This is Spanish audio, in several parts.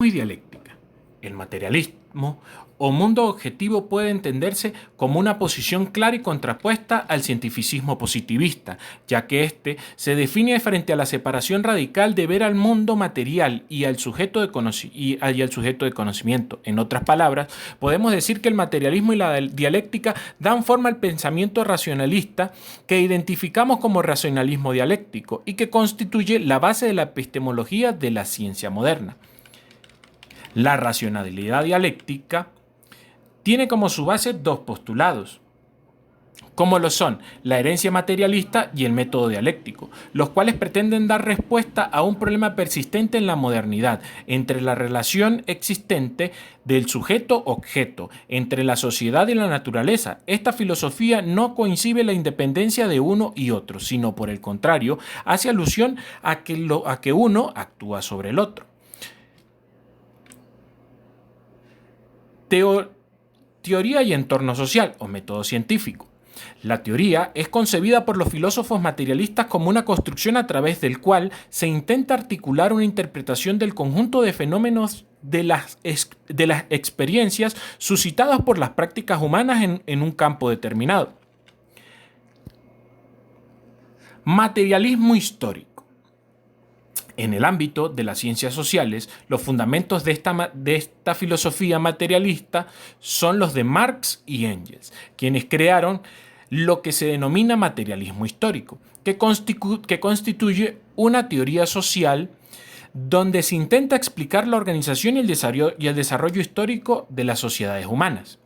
y dialéctica. El materialismo o mundo objetivo puede entenderse como una posición clara y contrapuesta al cientificismo positivista, ya que éste se define frente a la separación radical de ver al mundo material y al sujeto de conocimiento. En otras palabras, podemos decir que el materialismo y la dialéctica dan forma al pensamiento racionalista que identificamos como racionalismo dialéctico y que constituye la base de la epistemología de la ciencia moderna. La racionalidad dialéctica tiene como su base dos postulados, como lo son la herencia materialista y el método dialéctico, los cuales pretenden dar respuesta a un problema persistente en la modernidad entre la relación existente del sujeto-objeto, entre la sociedad y la naturaleza. Esta filosofía no concibe la independencia de uno y otro, sino por el contrario, hace alusión a que uno actúa sobre el otro. Teoría y entorno social o método científico. La teoría es concebida por los filósofos materialistas como una construcción a través del cual se intenta articular una interpretación del conjunto de fenómenos de las experiencias suscitadas por las prácticas humanas en un campo determinado. Materialismo histórico. En el ámbito de las ciencias sociales, los fundamentos de esta filosofía materialista son los de Marx y Engels, quienes crearon lo que se denomina materialismo histórico, que constituye una teoría social donde se intenta explicar la organización y el desarrollo histórico de las sociedades humanas.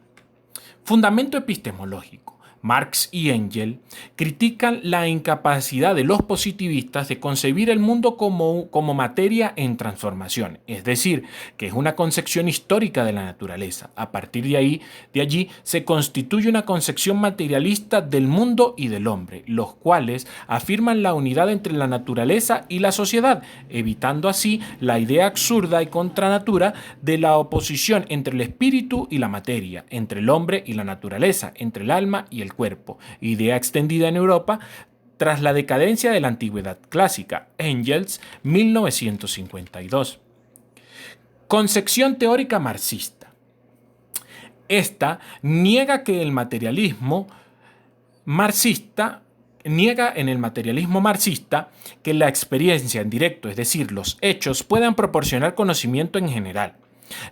Fundamento epistemológico. Marx y Engels critican la incapacidad de los positivistas de concebir el mundo como materia en transformación, es decir, que es una concepción histórica de la naturaleza. A partir de allí se constituye una concepción materialista del mundo y del hombre, los cuales afirman la unidad entre la naturaleza y la sociedad, evitando así la idea absurda y contra natura de la oposición entre el espíritu y la materia, entre el hombre y la naturaleza, entre el alma y el cuerpo, idea extendida en Europa tras la decadencia de la antigüedad clásica. Engels, 1952. Concepción teórica marxista. Esta niega en el materialismo marxista que la experiencia en directo, es decir, los hechos, puedan proporcionar conocimiento en general.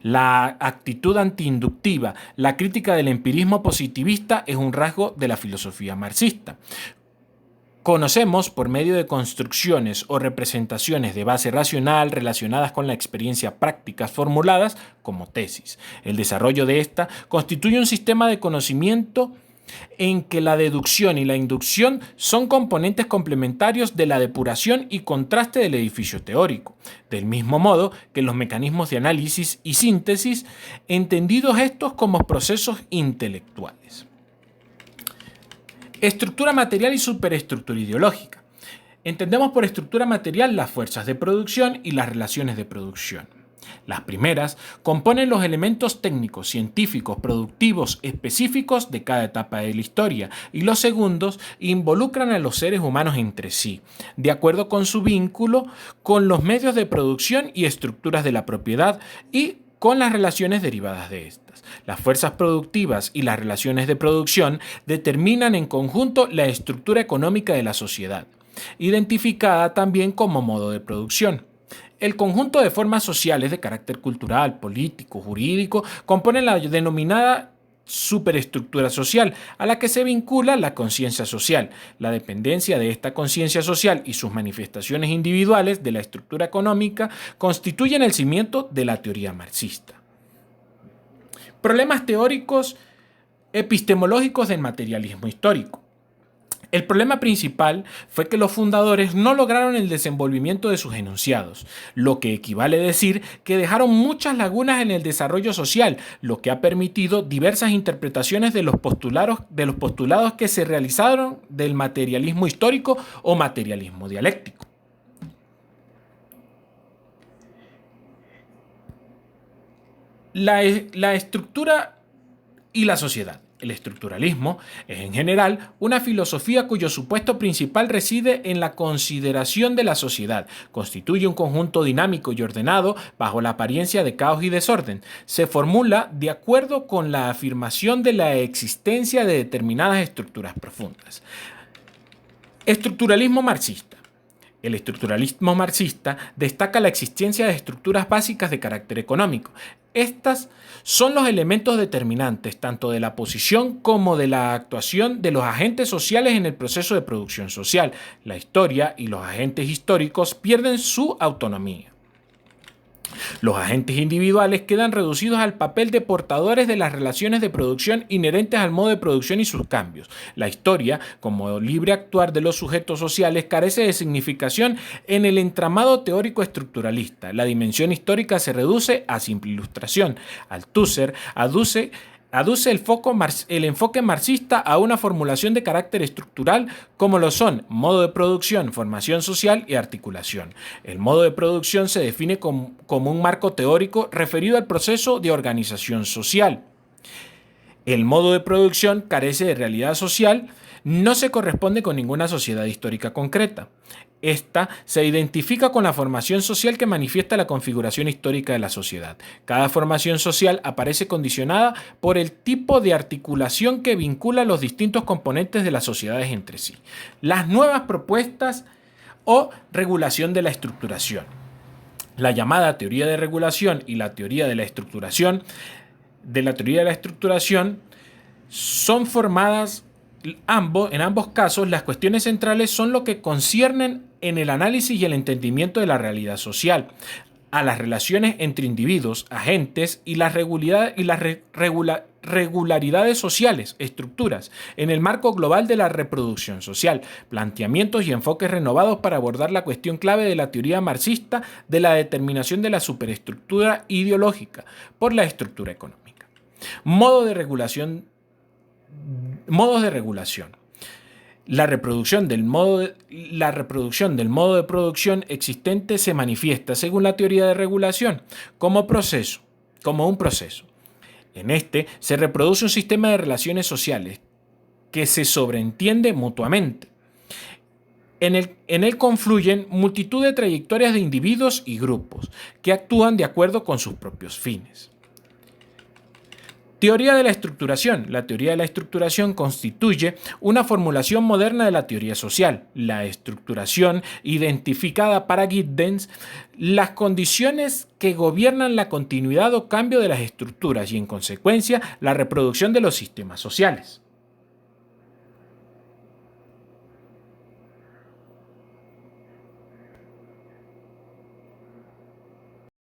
La actitud antiinductiva, la crítica del empirismo positivista es un rasgo de la filosofía marxista. Conocemos por medio de construcciones o representaciones de base racional relacionadas con la experiencia prácticas formuladas como tesis. El desarrollo de esta constituye un sistema de conocimiento en que la deducción y la inducción son componentes complementarios de la depuración y contraste del edificio teórico, del mismo modo que los mecanismos de análisis y síntesis, entendidos estos como procesos intelectuales. Estructura material y superestructura ideológica. Entendemos por estructura material las fuerzas de producción y las relaciones de producción. Las primeras componen los elementos técnicos, científicos, productivos, específicos de cada etapa de la historia, y los segundos involucran a los seres humanos entre sí, de acuerdo con su vínculo con los medios de producción y estructuras de la propiedad y con las relaciones derivadas de estas. Las fuerzas productivas y las relaciones de producción determinan en conjunto la estructura económica de la sociedad, identificada también como modo de producción. El conjunto de formas sociales de carácter cultural, político, jurídico componen la denominada superestructura social, a la que se vincula la conciencia social. La dependencia de esta conciencia social y sus manifestaciones individuales de la estructura económica constituyen el cimiento de la teoría marxista. Problemas teóricos epistemológicos del materialismo histórico. El problema principal fue que los fundadores no lograron el desenvolvimiento de sus enunciados, lo que equivale a decir que dejaron muchas lagunas en el desarrollo social, lo que ha permitido diversas interpretaciones de los postulados que se realizaron del materialismo histórico o materialismo dialéctico. La estructura y la sociedad. El estructuralismo es, en general, una filosofía cuyo supuesto principal reside en la consideración de la sociedad. Constituye un conjunto dinámico y ordenado bajo la apariencia de caos y desorden. Se formula de acuerdo con la afirmación de la existencia de determinadas estructuras profundas. Estructuralismo marxista. El estructuralismo marxista destaca la existencia de estructuras básicas de carácter económico. Estas son los elementos determinantes tanto de la posición como de la actuación de los agentes sociales en el proceso de producción social. La historia y los agentes históricos pierden su autonomía. Los agentes individuales quedan reducidos al papel de portadores de las relaciones de producción inherentes al modo de producción y sus cambios. La historia, como libre actuar de los sujetos sociales, carece de significación en el entramado teórico estructuralista. La dimensión histórica se reduce a simple ilustración. Althusser aduce el enfoque marxista a una formulación de carácter estructural como lo son modo de producción, formación social y articulación. El modo de producción se define como un marco teórico referido al proceso de organización social. El modo de producción carece de realidad social, no se corresponde con ninguna sociedad histórica concreta. Esta se identifica con la formación social que manifiesta la configuración histórica de la sociedad. Cada formación social aparece condicionada por el tipo de articulación que vincula los distintos componentes de las sociedades entre sí. Las nuevas propuestas o regulación de la estructuración. La llamada teoría de regulación y la teoría de la estructuración son formadas en ambos casos. Las cuestiones centrales son lo que conciernen en el análisis y el entendimiento de la realidad social, a las relaciones entre individuos, agentes y las regularidades sociales, estructuras, en el marco global de la reproducción social, planteamientos y enfoques renovados para abordar la cuestión clave de la teoría marxista de la determinación de la superestructura ideológica por la estructura económica. Modos de regulación. La reproducción del modo de producción existente se manifiesta, según la teoría de regulación, como un proceso. En este se reproduce un sistema de relaciones sociales que se sobreentiende mutuamente. En él confluyen multitud de trayectorias de individuos y grupos que actúan de acuerdo con sus propios fines. Teoría de la estructuración. La teoría de la estructuración constituye una formulación moderna de la teoría social. La estructuración, identificada para Giddens, las condiciones que gobiernan la continuidad o cambio de las estructuras y, en consecuencia, la reproducción de los sistemas sociales.